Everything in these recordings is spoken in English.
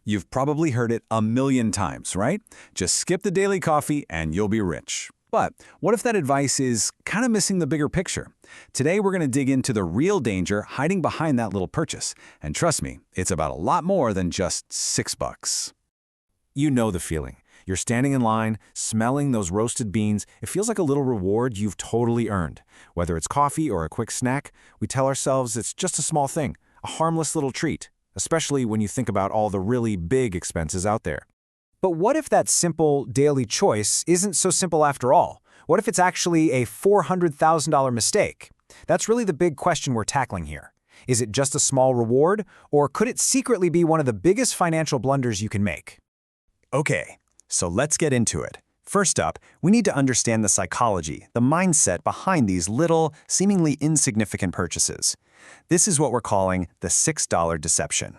You've probably heard it a million times, right? Just skip the daily coffee and you'll be rich. But what if that advice is kind of missing the bigger picture? Today we're going to dig into the real danger hiding behind that little purchase. And trust me, it's about a lot more than just $6. You know the feeling. You're standing in line, smelling those roasted beans. It feels like a little reward you've totally earned. Whether it's coffee or a quick snack, we tell ourselves it's just a small thing, a harmless little treat, especially when you think about all the really big expenses out there. But what if that simple daily choice isn't so simple after all? What if it's actually a $400,000 mistake? That's really the big question we're tackling here. Is it just a small reward, or could it secretly be one of the biggest financial blunders you can make? Okay, so let's get into it. First up, we need to understand the psychology, the mindset behind these little, seemingly insignificant purchases. This is what we're calling the $6 deception.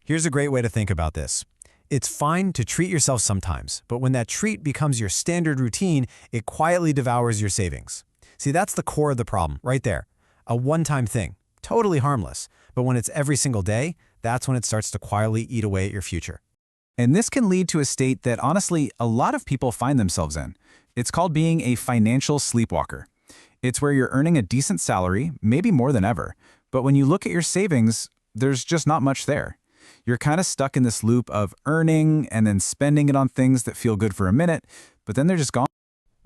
Here's a great way to think about this. It's fine to treat yourself sometimes, but when that treat becomes your standard routine, it quietly devours your savings. See, that's the core of the problem, right there. A one-time thing, totally harmless, but when it's every single day, that's when it starts to quietly eat away at your future. And this can lead to a state that, honestly, a lot of people find themselves in. It's called being a financial sleepwalker. It's where you're earning a decent salary, maybe more than ever, but when you look at your savings, there's just not much there. You're kind of stuck in this loop of earning and then spending it on things that feel good for a minute, but then they're just gone.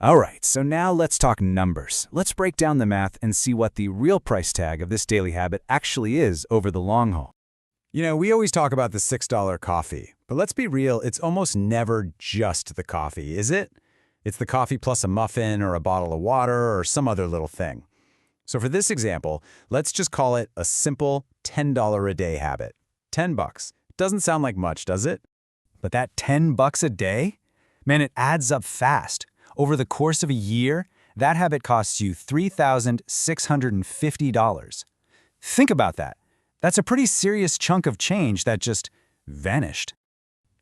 All right, so now let's talk numbers. Let's break down the math and see what the real price tag of this daily habit actually is over the long haul. You know, we always talk about the $6 coffee, but let's be real, it's almost never just the coffee, is it? It's the coffee plus a muffin or a bottle of water or some other little thing. So for this example, let's just call it a simple $10 a day habit. $10. Doesn't sound like much, does it? But that $10 a day? Man, it adds up fast. Over the course of a year, that habit costs you $3,650. Think about that. That's a pretty serious chunk of change that just vanished.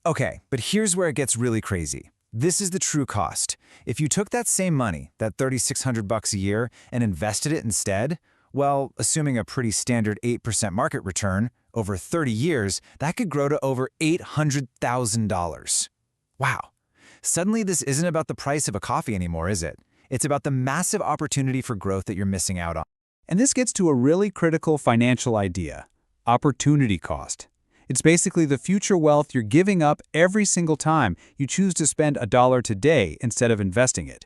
Okay, but here's where it gets really crazy. This is the true cost. If you took that same money, that $3,600 a year, and invested it instead, well, assuming a pretty standard 8% market return, over 30 years, that could grow to over $800,000. Wow. Suddenly, this isn't about the price of a coffee anymore, is it? It's about the massive opportunity for growth that you're missing out on. And this gets to a really critical financial idea, opportunity cost. It's basically the future wealth you're giving up every single time you choose to spend $1 today instead of investing it.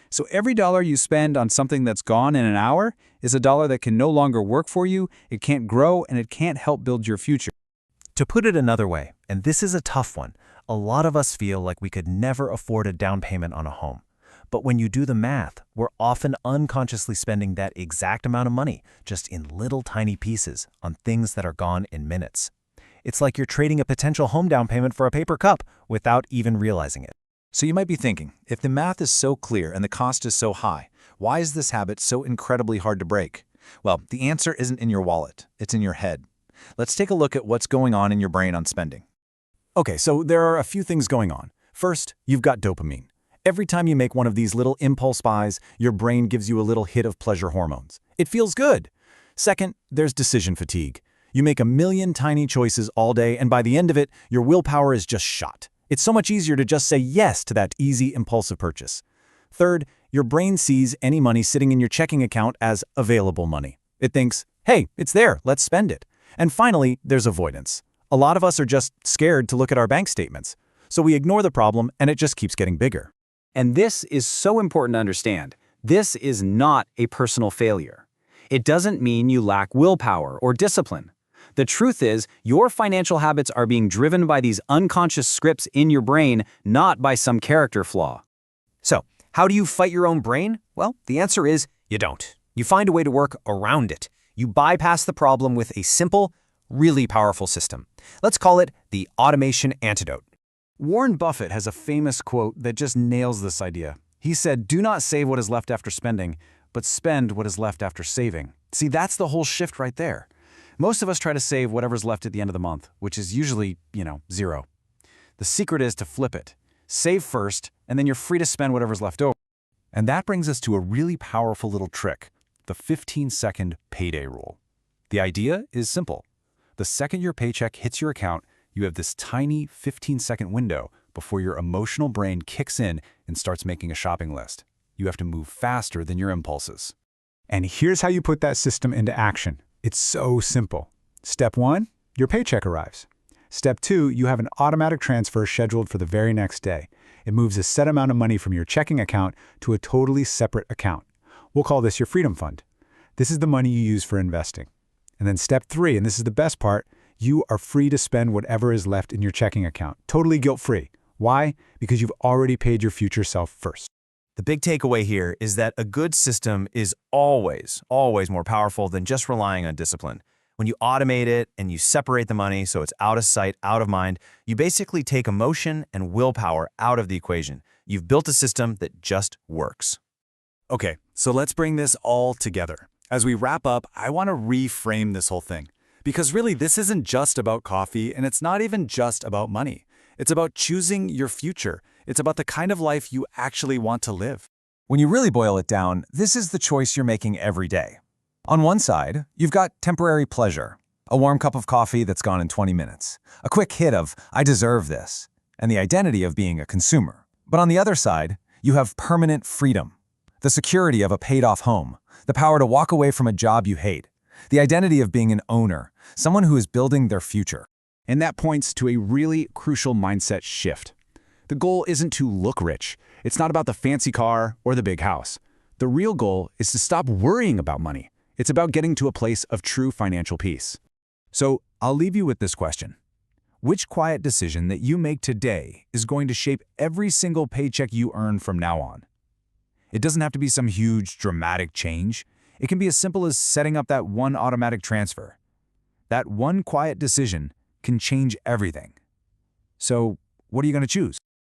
So every dollar you spend on something that's gone in an hour is a dollar that can no longer work for you, it can't grow, and it can't help build your future. To put it another way, and this is a tough one, a lot of us feel like we could never afford a down payment on a home. But when you do the math, we're often unconsciously spending that exact amount of money, just in little tiny pieces, on things that are gone in minutes. It's like you're trading a potential home down payment for a paper cup without even realizing it. So you might be thinking, if the math is so clear and the cost is so high, why is this habit so incredibly hard to break? Well, the answer isn't in your wallet, it's in your head. Let's take a look at what's going on in your brain on spending. Okay, so there are a few things going on. First, you've got dopamine. Every time you make one of these little impulse buys, your brain gives you a little hit of pleasure hormones. It feels good. Second, there's decision fatigue. You make a million tiny choices all day, and by the end of it, your willpower is just shot. It's so much easier to just say yes to that easy, impulsive purchase. Third, your brain sees any money sitting in your checking account as available money. It thinks, hey, it's there, let's spend it. And finally, there's avoidance. A lot of us are just scared to look at our bank statements. So we ignore the problem, and it just keeps getting bigger. And this is so important to understand. This is not a personal failure. It doesn't mean you lack willpower or discipline. The truth is, your financial habits are being driven by these unconscious scripts in your brain, not by some character flaw. So, how do you fight your own brain? Well, the answer is you don't. You find a way to work around it. You bypass the problem with a simple, really powerful system. Let's call it the automation antidote. Warren Buffett has a famous quote that just nails this idea. He said, "Do not save what is left after spending, but spend what is left after saving." See, that's the whole shift right there. Most of us try to save whatever's left at the end of the month, which is usually, zero. The secret is to flip it. Save first, and then you're free to spend whatever's left over. And that brings us to a really powerful little trick, the 15-second payday rule. The idea is simple. The second your paycheck hits your account, You have this tiny 15-second window before your emotional brain kicks in and starts making a shopping list. You have to move faster than your impulses. And here's how you put that system into action. It's so simple. Step 1, your paycheck arrives. Step 2, you have an automatic transfer scheduled for the very next day. It moves a set amount of money from your checking account to a totally separate account. We'll call this your freedom fund. This is the money you use for investing. And then step 3, and this is the best part, you are free to spend whatever is left in your checking account, totally guilt-free. Why? Because you've already paid your future self first. The big takeaway here is that a good system is always more powerful than just relying on discipline. When you automate it and you separate the money so it's out of sight, out of mind, you basically take emotion and willpower out of the equation. You've built a system that just works. Okay, so let's bring this all together. As we wrap up, I want to reframe this whole thing. Because really, this isn't just about coffee, and it's not even just about money. It's about choosing your future. It's about the kind of life you actually want to live. When you really boil it down, this is the choice you're making every day. On one side, you've got temporary pleasure, a warm cup of coffee that's gone in 20 minutes, a quick hit of, I deserve this, and the identity of being a consumer. But on the other side, you have permanent freedom, the security of a paid-off home, the power to walk away from a job you hate, the identity of being an owner, someone who is building their future. And that points to a really crucial mindset shift. The goal isn't to look rich. It's not about the fancy car or the big house. The real goal is to stop worrying about money. It's about getting to a place of true financial peace. So I'll leave you with this question. Which quiet decision that you make today is going to shape every single paycheck you earn from now on? It doesn't have to be some huge, dramatic change. It can be as simple as setting up that one automatic transfer. That one quiet decision can change everything. So, what are you going to choose?